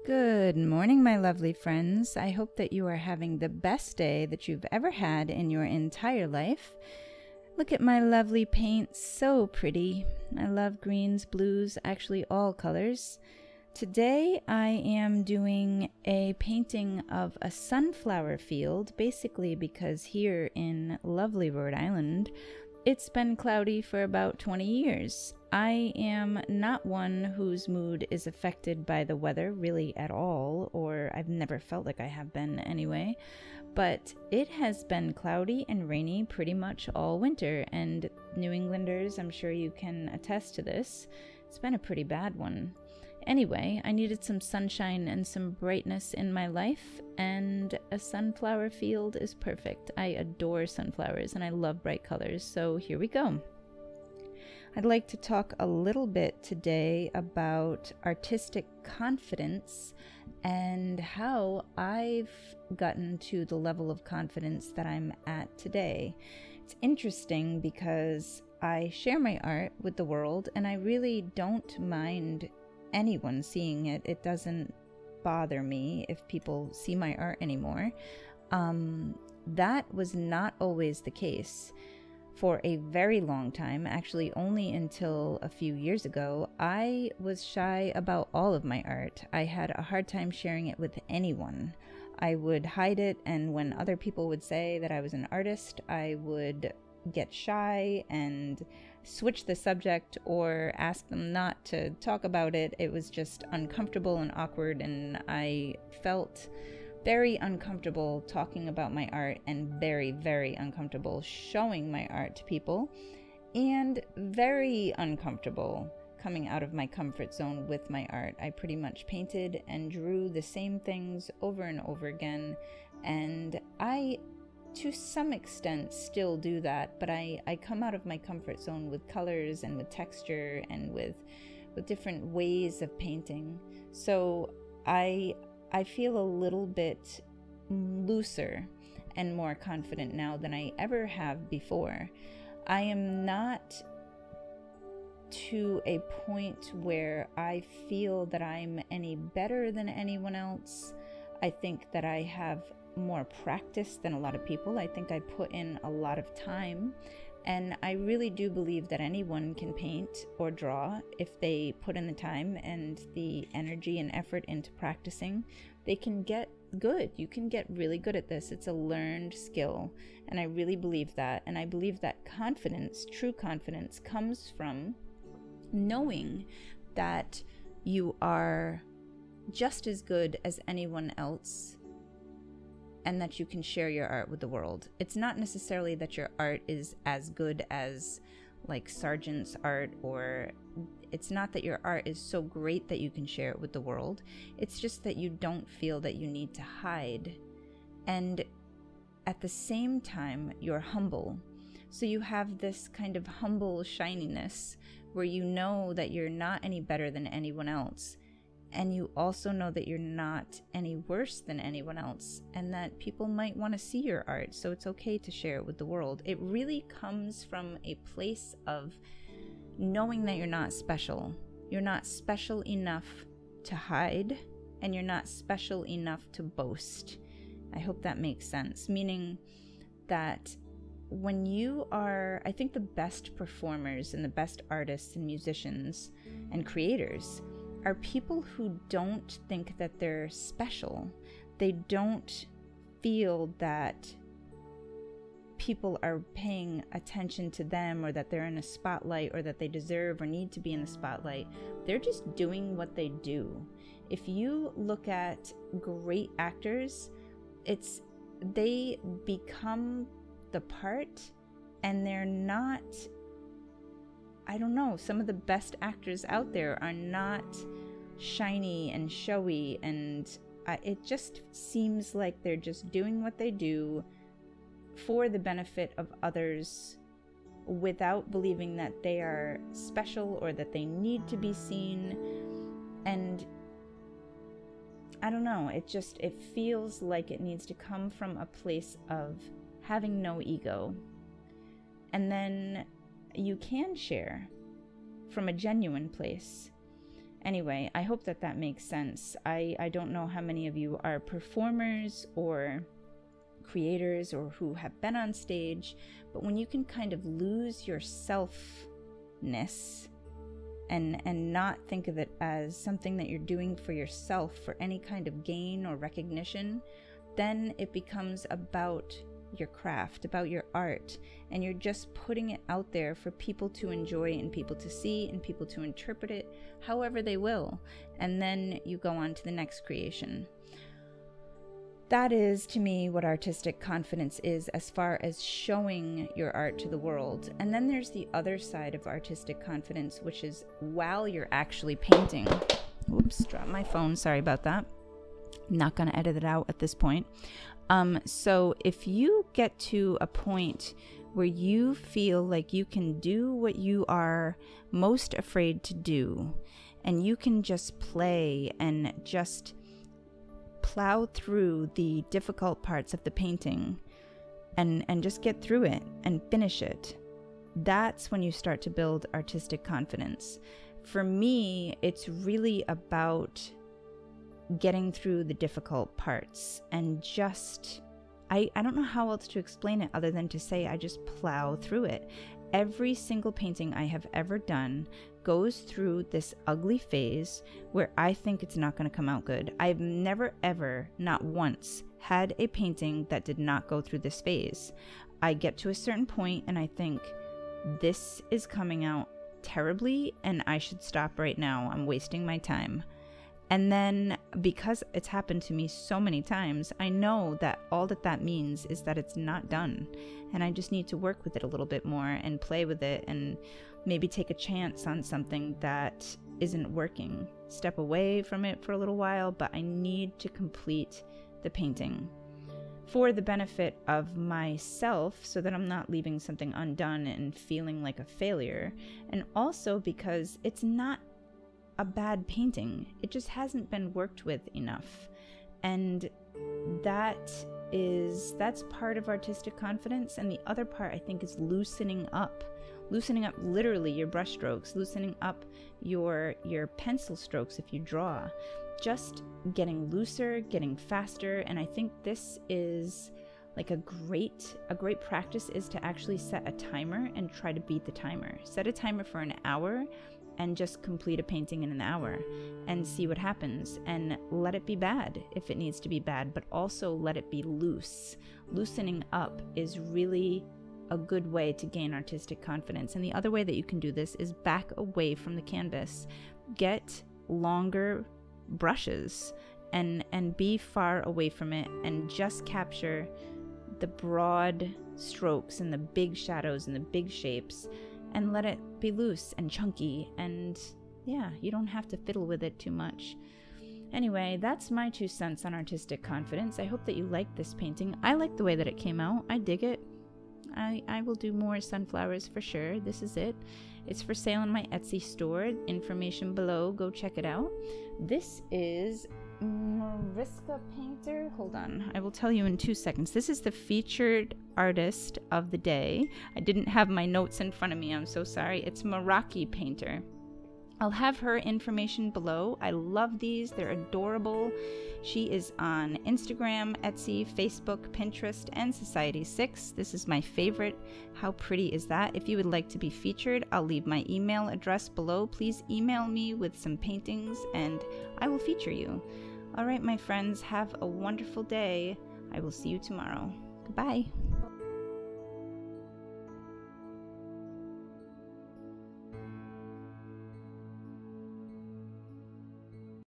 Good morning, my lovely friends. I hope that you are having the best day that you've ever had in your entire life. Look at my lovely paints, so pretty. I love greens, blues, actually all colors. Today I am doing a painting of a sunflower field, basically because here in lovely Rhode Island, it's been cloudy for about 20 years. I am not one whose mood is affected by the weather really at all, or I've never felt like I have been anyway, but it has been cloudy and rainy pretty much all winter, and New Englanders, I'm sure you can attest to this, it's been a pretty bad one. Anyway, I needed some sunshine and some brightness in my life, and a sunflower field is perfect. I adore sunflowers and I love bright colors, so here we go. I'd like to talk a little bit today about artistic confidence and how I've gotten to the level of confidence that I'm at today. It's interesting because I share my art with the world and I really don't mind anyone seeing it. It doesn't bother me if people see my art anymore. That was not always the case. For a very long time, actually only until a few years ago, I was shy about all of my art. I had a hard time sharing it with anyone. I would hide it, and when other people would say that I was an artist, I would get shy and switch the subject or ask them not to talk about it. It was just uncomfortable and awkward, and I felt very uncomfortable talking about my art and very, very uncomfortable showing my art to people, and very uncomfortable coming out of my comfort zone with my art. I pretty much painted and drew the same things over and over again, and I to some extent still do that, but I come out of my comfort zone with colors and with texture and with different ways of painting. So I feel a little bit looser and more confident now than I ever have before. I am not to a point where I feel that I'm any better than anyone else. I think that I have more practice than a lot of people. I think I put in a lot of time, and I really do believe that anyone can paint or draw if they put in the time and the energy and effort into practicing. They can get good. You can get really good at this. It's a learned skill, and I really believe that. And I believe that confidence, true confidence, comes from knowing that you are just as good as anyone else and that you can share your art with the world. It's not necessarily that your art is as good as like Sargent's art, or it's not that your art is so great that you can share it with the world. It's just that you don't feel that you need to hide. And at the same time, you're humble. So you have this kind of humble shininess where you know that you're not any better than anyone else. And you also know that you're not any worse than anyone else, and that people might want to see your art, so it's okay to share it with the world. It really comes from a place of knowing that you're not special. You're not special enough to hide, and you're not special enough to boast. I hope that makes sense, meaning that when you are, I think the best performers and the best artists and musicians and creators are people who don't think that they're special. They don't feel that people are paying attention to them, or that they're in a spotlight, or that they deserve or need to be in the spotlight. They're just doing what they do. If you look at great actors, they become the part, and they're not, I don't know, some of the best actors out there are not shiny and showy, and it just seems like they're just doing what they do for the benefit of others without believing that they are special or that they need to be seen. And I don't know, it feels like it needs to come from a place of having no ego. And then you can share from a genuine place. Anyway, I hope that that makes sense. I don't know how many of you are performers or creators or who have been on stage, but when you can kind of lose your selfness and not think of it as something that you're doing for yourself for any kind of gain or recognition, then it becomes about your craft, about your art, and you're just putting it out there for people to enjoy and people to see and people to interpret it however they will, and then you go on to the next creation. That is, to me, what artistic confidence is as far as showing your art to the world. And then there's the other side of artistic confidence, which is while you're actually painting. Oops, dropped my phone, sorry about that. I'm not going to edit it out at this point. So if you get to a point where you feel like you can do what you are most afraid to do, and you can just play and just plow through the difficult parts of the painting and just get through it and finish it, that's when you start to build artistic confidence. For me, it's really about getting through the difficult parts and just, I don't know how else to explain it other than to say I just plow through it. Every single painting I have ever done goes through this ugly phase where I think it's not going to come out good. I've never ever, not once, had a painting that did not go through this phase. I get to a certain point and I think, this is coming out terribly and I should stop right now. I'm wasting my time. And then, because it's happened to me so many times, I know that all that that means is that it's not done. And I just need to work with it a little bit more and play with it and maybe take a chance on something that isn't working. Step away from it for a little while, but I need to complete the painting for the benefit of myself so that I'm not leaving something undone and feeling like a failure. And also because it's not a bad painting, it just hasn't been worked with enough. And that's part of artistic confidence. And the other part, I think, is loosening up literally your brush strokes, loosening up your pencil strokes if you draw, just getting looser, getting faster. And I think this is like a great practice is to actually set a timer and try to beat the timer. Set a timer for an hour and just complete a painting in an hour and see what happens, and let it be bad if it needs to be bad, but also let it be loose. Loosening up is really a good way to gain artistic confidence. And the other way that you can do this is back away from the canvas. Get longer brushes and be far away from it and just capture the broad strokes and the big shadows and the big shapes, and let it be loose and chunky, and yeah, you don't have to fiddle with it too much. Anyway, that's my 2 cents on artistic confidence. I hope that you like this painting. I like the way that it came out. I dig it. I will do more sunflowers for sure. This is it. It's for sale in my Etsy store. Information below. Go check it out. This is Meraki Painter. Hold on, I will tell you in 2 seconds. This is the featured artist of the day. I didn't have my notes in front of me, I'm so sorry. It's Meraki Painter. I'll have her information below. I love these, they're adorable. She is on Instagram, Etsy, Facebook, Pinterest, and Society6. This is my favorite. How pretty is that? If you would like to be featured, I'll leave my email address below. Please email me with some paintings and I will feature you. All right, my friends, have a wonderful day. I will see you tomorrow. Goodbye.